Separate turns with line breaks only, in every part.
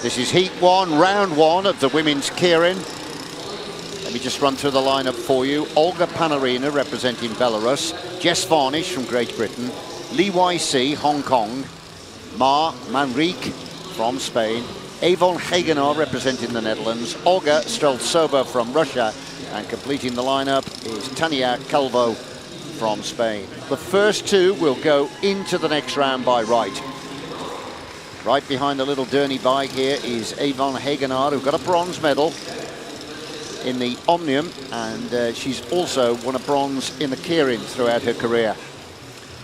This is Heat 1, Round 1 of the women's Keirin. Let me just run through the lineup for you. Olga Panarina representing Belarus, Jess Varnish from Great Britain, Lee YC, Hong Kong, Ma Manrique from Spain, Avon Hagenaar representing the Netherlands, Olga Streltsova from Russia, and completing the lineup is Tania Calvo from Spain. The first two will go into the next round by right. Right behind the little Derny bike here is Avon Hagenaar, who got a bronze medal in the Omnium, and she's also won a bronze in the Keirin throughout her career.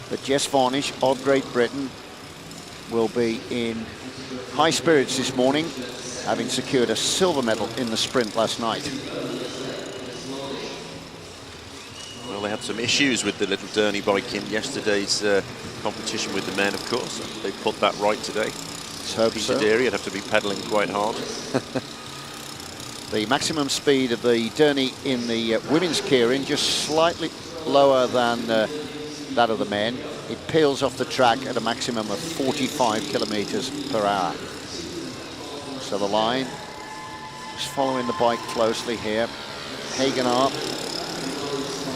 But Jess Varnish of Great Britain will be in high spirits this morning, having secured a silver medal in the sprint last night.
Well, they had some issues with the little Derny bike in yesterday's competition with the men, of course. They put that right today.
Let's hope so.
You'd have to be pedalling quite hard.
The maximum speed of the Derny in the women's Keirin just slightly lower than that of the men. It peels off the track at a maximum of 45 kilometers per hour. So the line is following the bike closely here. Hagenaar,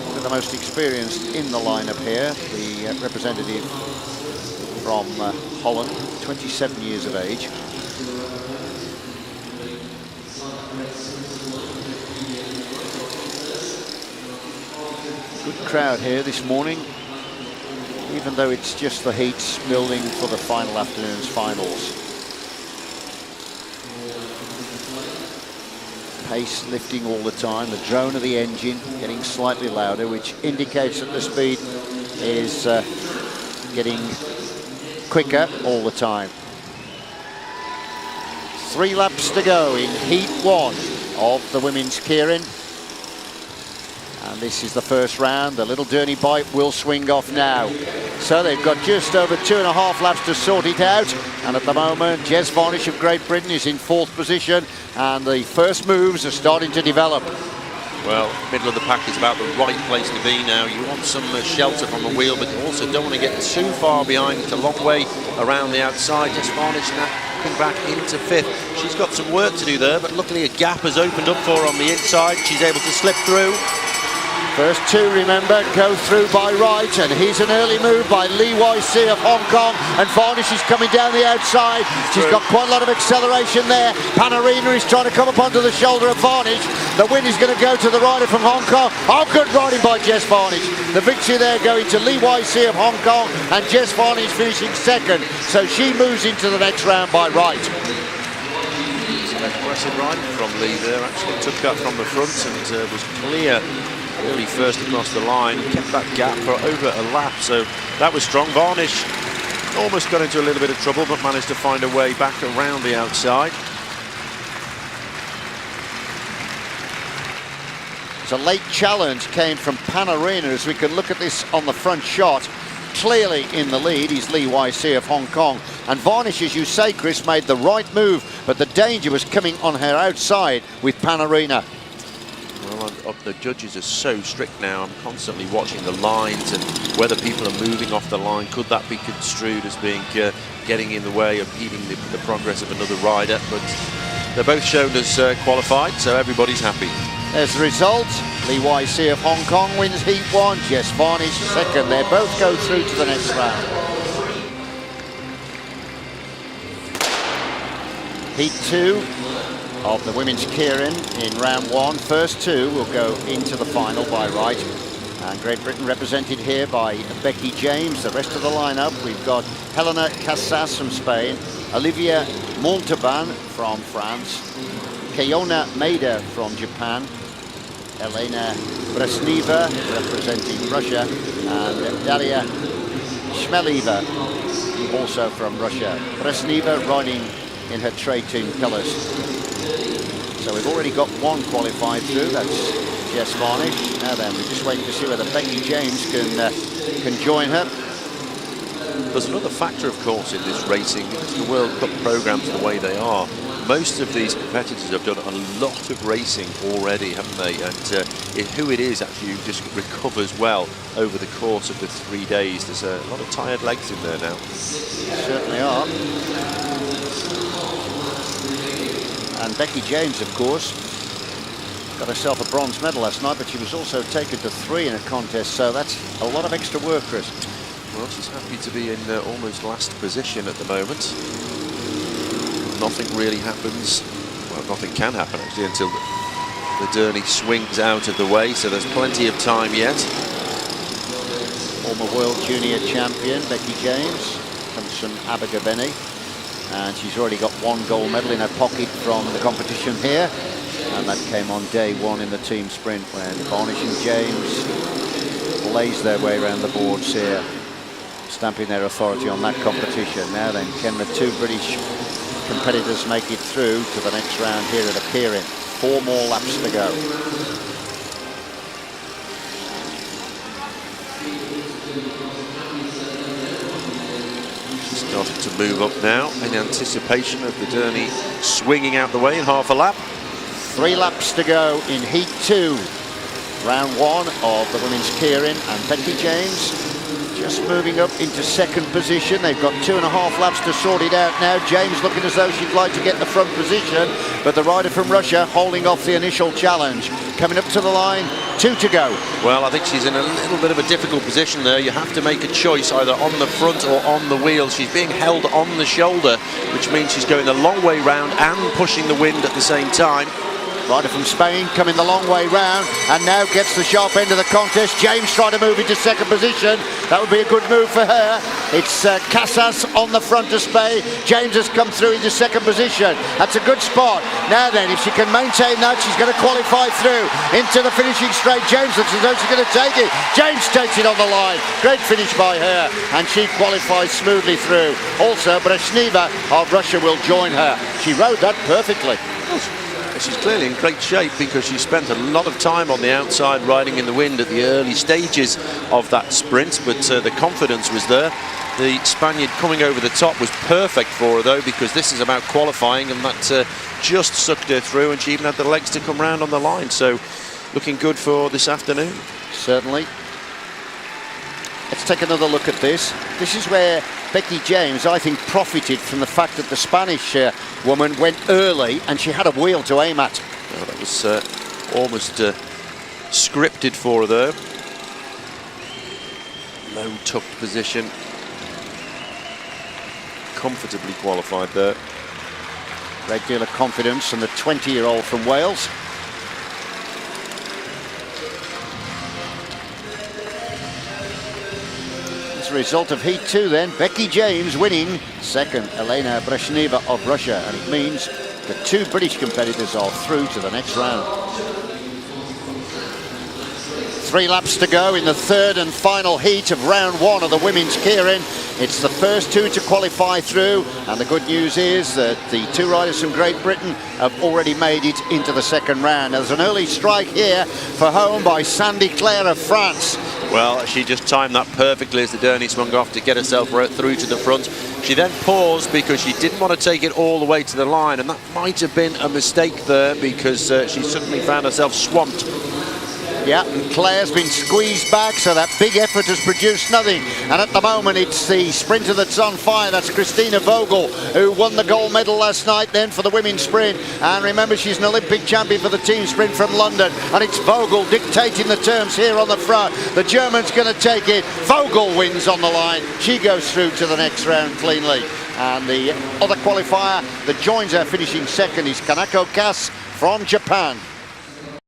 one of the most experienced in the lineup here, the representative from Holland, 27 years of age. Good crowd here this morning, even though it's just the heats building for the final afternoon's finals. Pace lifting all the time, the drone of the engine getting slightly louder, which indicates that the speed is getting quicker all the time. 3 laps to go in Heat 1 of the women's Keirin. And this is the first round. The little Derny bike will swing off now. So they've got just over 2.5 laps to sort it out. And at the moment, Jess Varnish of Great Britain is in 4th position. And the first moves are starting to develop.
Well, middle of the pack is about the right place to be now. You want some shelter from the wheel, but you also don't want to get too far behind. It's a long way around the outside. Jess Varnish now coming back into 5th. She's got some work to do there, but luckily a gap has opened up for her on the inside. She's able to slip through.
First two, remember, go through by right, and here's an early move by Lee YC of Hong Kong, and Varnish is coming down the outside. She's got quite a lot of acceleration there. Panarina is trying to come up onto the shoulder of Varnish. The win is going to go to the rider from Hong Kong. Oh, good riding by Jess Varnish. The victory there going to Lee YC of Hong Kong, and Jess Varnish finishing 2nd. So she moves into the next round by right.
It's an aggressive ride from Lee there. Actually took that from the front and was clear early first across the line, kept that gap for over a lap, so that was strong. Varnish almost got into a little bit of trouble, but managed to find a way back around the outside.
So late challenge came from Panarina, as we can look at this on the front shot. Clearly in the lead is Lee YC of Hong Kong, and Varnish, as you say, Chris, made the right move, but the danger was coming on her outside with Panarina.
Well, the judges are so strict now. I'm constantly watching the lines and whether people are moving off the line. Could that be construed as being getting in the way of impeding the progress of another rider? But they're both shown as qualified, so everybody's happy.
As a result, Lee YC of Hong Kong wins Heat 1, Jess Varnish 2nd. They both go through to the next round. Heat 2 of the women's Keirin in round 1. First two will go into the final by right. And Great Britain represented here by Becky James. The rest of the lineup, we've got Helena Casas from Spain, Olivia Montauban from France, Keiona Maida from Japan, Elena Bresneva representing Russia, and Daria Shmelieva also from Russia. Bresneva riding in her trade team colours. So we've already got one qualified through, that's Jess Varnish. Now then, we're just waiting to see whether Becky James can join her.
There's another factor, of course, in this racing, because the World Cup programmes the way they are. Most of these competitors have done a lot of racing already, haven't they? And who it is actually just recovers well over the course of the 3 days. There's a lot of tired legs in there now.
Certainly are. And Becky James, of course, got herself a bronze medal last night, but she was also taken to 3 in a contest, so that's a lot of extra work, Chris.
Well, she's happy to be in almost last position at the moment. Nothing really happens, well, nothing can happen actually until the Durney swings out of the way, so there's plenty of time yet.
Former World Junior Champion Becky James comes from Abergavenny, and she's already got 1 gold medal in her pocket from the competition here, and that came on day 1 in the team sprint when Varnish and James blaze their way around the boards here, stamping their authority on that competition. Now then, can the 2 British competitors make it through to the next round here at Keirin? 4 more laps to go.
Starting to move up now in anticipation of the Durney swinging out the way in half a lap.
3 laps to go in Heat 2, round 1 of the women's Keirin, and Becky James just moving up into 2nd position. They've got 2.5 laps to sort it out now. James looking as though she'd like to get the front position, but the rider from Russia holding off the initial challenge. Coming up to the line, 2 to go.
Well, I think she's in a little bit of a difficult position there. You have to make a choice either on the front or on the wheels. She's being held on the shoulder, which means she's going the long way round and pushing the wind at the same time.
Rider from Spain coming the long way round and now gets the sharp end of the contest. James trying to move into 2nd position. That would be a good move for her. It's Casas on the front of Spain. James has come through into 2nd position. That's a good spot. Now then, if she can maintain that, she's going to qualify through into the finishing straight. James looks as though she's going to take it. James takes it on the line. Great finish by her, and she qualifies smoothly through. Also, Brezhneva of Russia will join her. She rode that perfectly.
She's clearly in great shape because she spent a lot of time on the outside riding in the wind at the early stages of that sprint, but the confidence was there. The Spaniard coming over the top was perfect for her though, because this is about qualifying, and that just sucked her through, and she even had the legs to come round on the line, so looking good for this afternoon.
Certainly. Let's take another look at this. This is where Becky James, I think, profited from the fact that the Spanish woman went early and she had a wheel to aim at.
Well, that was almost scripted for her there. Low tucked position. Comfortably qualified there.
Great deal of confidence from the 20-year-old from Wales. Result of Heat 2 then, Becky James winning 2nd, Elena Brezhneva of Russia, and it means the 2 British competitors are through to the next round. 3 laps to go in the 3rd and final heat of round 1 of the women's Keirin. It's the first 2 to qualify through, and the good news is that the 2 riders from Great Britain have already made it into the 2nd round. There's an early strike here for home by Sandy Claire of France.
Well, she just timed that perfectly as the Durney swung off to get herself right through to the front. She then paused because she didn't want to take it all the way to the line, and that might have been a mistake there because she suddenly found herself swamped.
Yeah, and Claire's been squeezed back, so that big effort has produced nothing. And at the moment, it's the sprinter that's on fire. That's Christina Vogel, who won the gold medal last night then for the women's sprint. And remember, she's an Olympic champion for the team sprint from London. And it's Vogel dictating the terms here on the front. The German's going to take it. Vogel wins on the line. She goes through to the next round cleanly. And the other qualifier that joins her finishing 2nd is Kanako Kas from Japan.